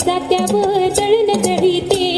जात्यावर जळण जळीते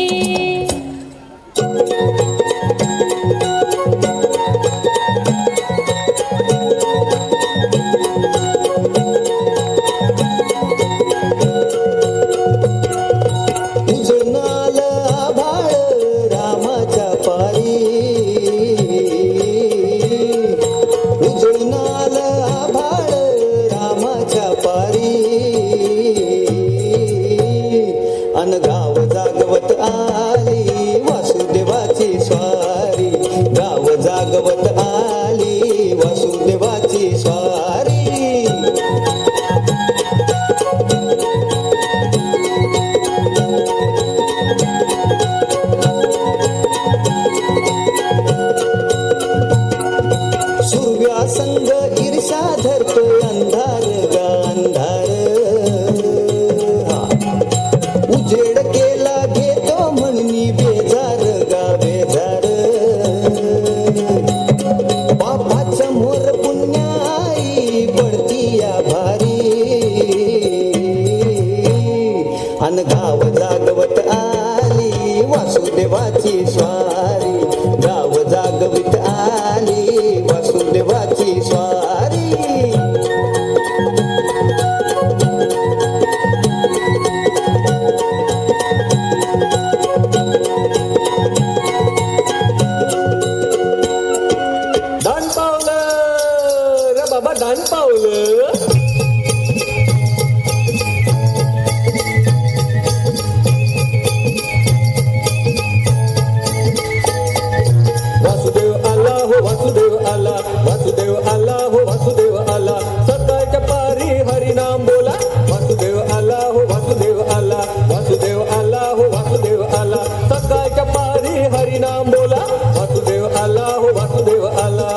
गाव जागवत आली वासुदेवाची स्वारी गाव जागवत आली वासुदेवाची स्वारी सूर्या संग ईर्षा धरतोय अंधार गा अंधार उजेड केला घेतो म्हणून बेजार गा बेजार पापाचं मोर पुण्याई पडती या भारी अन गाव जागवत आली वासुदेवाची स्वारी गाव जागवित आली वासुदेवाची स्वारी बाबा दान पावलं वासुदेव आला हो वासुदेव आला वासुदेव आला हो वासुदेव आला सकाळच्या पारी हरिनाम बोला वासुदेव आला हो वासुदेव आला वासुदेव आला हो वासुदेव आला सकाळच्या पारी हरिनाम बोला वासुदेव आला हो वासुदेव आला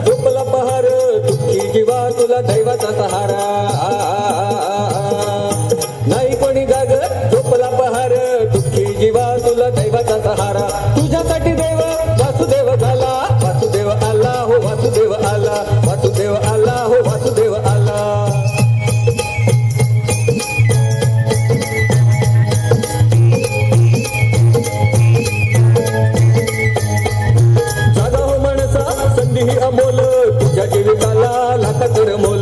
झोपला पहार दुःखी जीवा तुला दैवाचा सहारा नाही कोणी जाग झोपला पहार दुःखी जीवा तुला दैवाचा सहारा तुझ्यासाठी देव वासुदेव झाला वासुदेव आला हो वासुदेव आला वासुदेव आला हो वासुदेव आला अमोल तुझ्या जीविताला लाखाकडे मोल